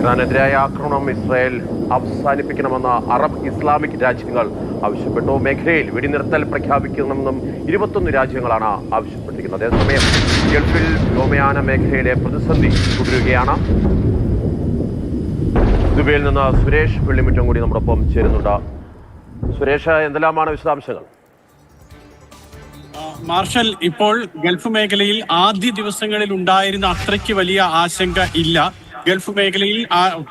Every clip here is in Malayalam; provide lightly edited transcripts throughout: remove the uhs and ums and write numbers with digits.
ഇറാനെതിരായ ആക്രമണം ഇസ്രായേൽ അവസാനിപ്പിക്കണമെന്ന് അറബ് ഇസ്ലാമിക് രാജ്യങ്ങൾ ആവശ്യപ്പെട്ടു. മേഖലയിൽ വെടിനിർത്തൽ പ്രഖ്യാപിക്കണമെന്നും 21 രാജ്യങ്ങളാണ് ആവശ്യപ്പെട്ടിരിക്കുന്നത്. അതേസമയം ഗൾഫിൽ വ്യോമയാന മേഖലയിലെ പ്രതിസന്ധി തുടരുകയാണ്. ദുബൈയിൽ നിന്ന് സുരേഷ് വെള്ളിമുറ്റം കൂടി നമ്മോടൊപ്പം ചേരുന്നുണ്ട്. സുരേഷ്, എന്തെല്ലാമാണ് വിശദാംശങ്ങൾ? മാർഷൽ, ഇപ്പോൾ ഗൾഫ് മേഖലയിൽ ആദ്യ ദിവസങ്ങളിൽ ഉണ്ടായിരുന്ന അത്രയ്ക്ക് വലിയ ആശങ്ക ഇല്ല. ഗൾഫ് മേഖലയിൽ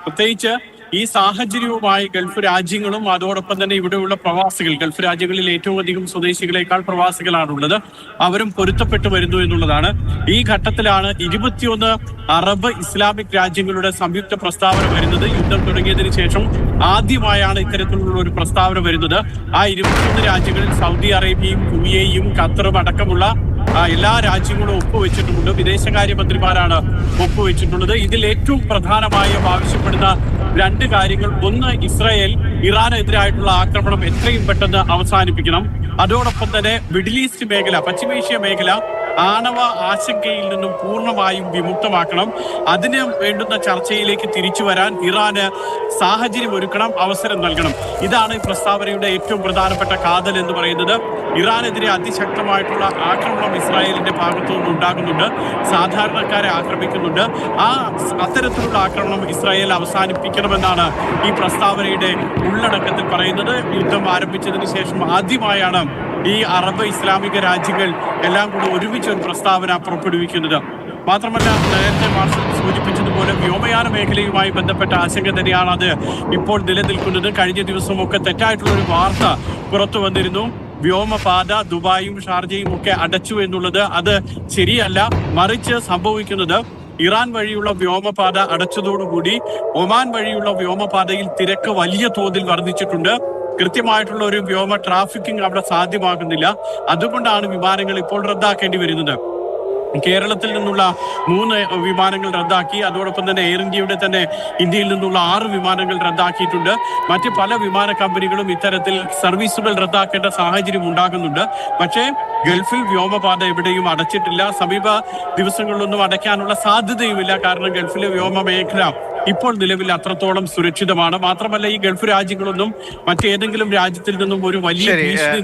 പ്രത്യേകിച്ച് ഈ സാഹചര്യവുമായി ഗൾഫ് രാജ്യങ്ങളും അതോടൊപ്പം തന്നെ ഇവിടെയുള്ള പ്രവാസികൾ, ഗൾഫ് രാജ്യങ്ങളിൽ ഏറ്റവും അധികം സ്വദേശികളെക്കാൾ പ്രവാസികളാണുള്ളത്, അവരും പൊരുത്തപ്പെട്ടു വരുന്നു എന്നുള്ളതാണ്. ഈ ഘട്ടത്തിലാണ് 21 അറബ് ഇസ്ലാമിക് രാജ്യങ്ങളുടെ സംയുക്ത പ്രസ്താവന വരുന്നത്. യുദ്ധം തുടങ്ങിയതിനു ശേഷം ആദ്യമായാണ് ഇത്തരത്തിലുള്ള ഒരു പ്രസ്താവന വരുന്നത്. ആ 21 രാജ്യങ്ങളിൽ സൗദി അറേബ്യയും UAEയും ഖത്തറും അടക്കമുള്ള എല്ലാ രാജ്യങ്ങളും ഒപ്പുവെച്ചിട്ടുമുണ്ട്. വിദേശകാര്യമന്ത്രിമാരാണ് ഒപ്പുവെച്ചിട്ടുള്ളത്. ഇതിൽ ഏറ്റവും പ്രധാനമായും ആവശ്യപ്പെടുന്ന 2 കാര്യങ്ങൾ: ഒന്ന്, ഇസ്രായേൽ ഇറാനെതിരായിട്ടുള്ള ആക്രമണം എത്രയും പെട്ടെന്ന് അവസാനിപ്പിക്കണം. അതോടൊപ്പം തന്നെ മിഡിൽ ഈസ്റ്റ് മേഖല, പശ്ചിമേഷ്യ മേഖല ആണവ ആശങ്കയിൽ നിന്നും പൂർണ്ണമായും വിമുക്തമാക്കണം. അതിന് വേണ്ടുന്ന ചർച്ചയിലേക്ക് തിരിച്ചു വരാൻ ഇറാന് സാഹചര്യം ഒരുക്കണം, അവസരം നൽകണം. ഇതാണ് ഈ പ്രസ്താവനയുടെ ഏറ്റവും പ്രധാനപ്പെട്ട കാതൽ എന്ന് പറയുന്നത്. ഇറാനെതിരെ അതിശക്തമായിട്ടുള്ള ആക്രമണം ഇസ്രായേലിന്റെ ഭാഗത്തു നിന്ന് ഉണ്ടാകുന്നുണ്ട്. സാധാരണക്കാരെ ആക്രമിക്കുന്നുണ്ട്. അത്തരത്തിലുള്ള ആക്രമണം ഇസ്രായേൽ അവസാനിപ്പിക്കണമെന്നാണ് ഈ പ്രസ്താവനയുടെ ഉള്ളടക്കത്തിൽ പറയുന്നത്. യുദ്ധം ആരംഭിച്ചതിന് ശേഷം ആദ്യമായാണ് ഈ അറബ് ഇസ്ലാമിക രാജ്യങ്ങൾ എല്ലാം കൂടി ഒരുമിച്ച് ഒരു പ്രസ്താവന പുറപ്പെടുവിക്കുന്നത്. മാത്രമല്ല, നേരത്തെ മാർഷൽ സൂചിപ്പിച്ചതുപോലെ വ്യോമയാന മേഖലയുമായി ബന്ധപ്പെട്ട ആശങ്ക തന്നെയാണ് അത് ഇപ്പോൾ നിലനിൽക്കുന്നത്. കഴിഞ്ഞ ദിവസമൊക്കെ തെറ്റായിട്ടുള്ള ഒരു വാർത്ത പുറത്തു വന്നിരുന്നു. വ്യോമപാത ദുബായും ഷാർജയും ഒക്കെ അടച്ചു എന്നുള്ളത്. അത് ശരിയല്ല. മറിച്ച് സംഭവിക്കുന്നത്, ഇറാൻ വഴിയുള്ള വ്യോമപാത അടച്ചതോടുകൂടി ഒമാൻ വഴിയുള്ള വ്യോമപാതയിൽ തിരക്ക് വലിയ തോതിൽ വർദ്ധിച്ചിട്ടുണ്ട്. കൃത്യമായിട്ടുള്ള ഒരു വ്യോമ ട്രാഫിക്കിംഗ് അവിടെ സാധ്യമാകുന്നില്ല. അതുകൊണ്ടാണ് വിമാനങ്ങൾ ഇപ്പോൾ റദ്ദാക്കേണ്ടി വരുന്നത്. കേരളത്തിൽ നിന്നുള്ള 3 വിമാനങ്ങൾ റദ്ദാക്കി. അതോടൊപ്പം തന്നെ എയർ ഇന്ത്യയുടെ തന്നെ ഇന്ത്യയിൽ നിന്നുള്ള 6 വിമാനങ്ങൾ റദ്ദാക്കിയിട്ടുണ്ട്. മറ്റ് പല വിമാന കമ്പനികളും ഇത്തരത്തിൽ സർവീസുകൾ റദ്ദാക്കേണ്ട സാഹചര്യം ഉണ്ടാകുന്നുണ്ട്. പക്ഷേ ഗൾഫിൽ വ്യോമപാത എവിടെയും അടച്ചിട്ടില്ല. സമീപ ദിവസങ്ങളിലൊന്നും അടയ്ക്കാനുള്ള സാധ്യതയുമില്ല. കാരണം ഗൾഫിലെ വ്യോമ മേഖല ഇപ്പോൾ നിലവിൽ അത്രത്തോളം സുരക്ഷിതമാണ്. മാത്രമല്ല, ഈ ഗൾഫ് രാജ്യങ്ങളൊന്നും മറ്റേതെങ്കിലും രാജ്യത്തിൽ നിന്നും ഒരു വലിയ ഭീഷണി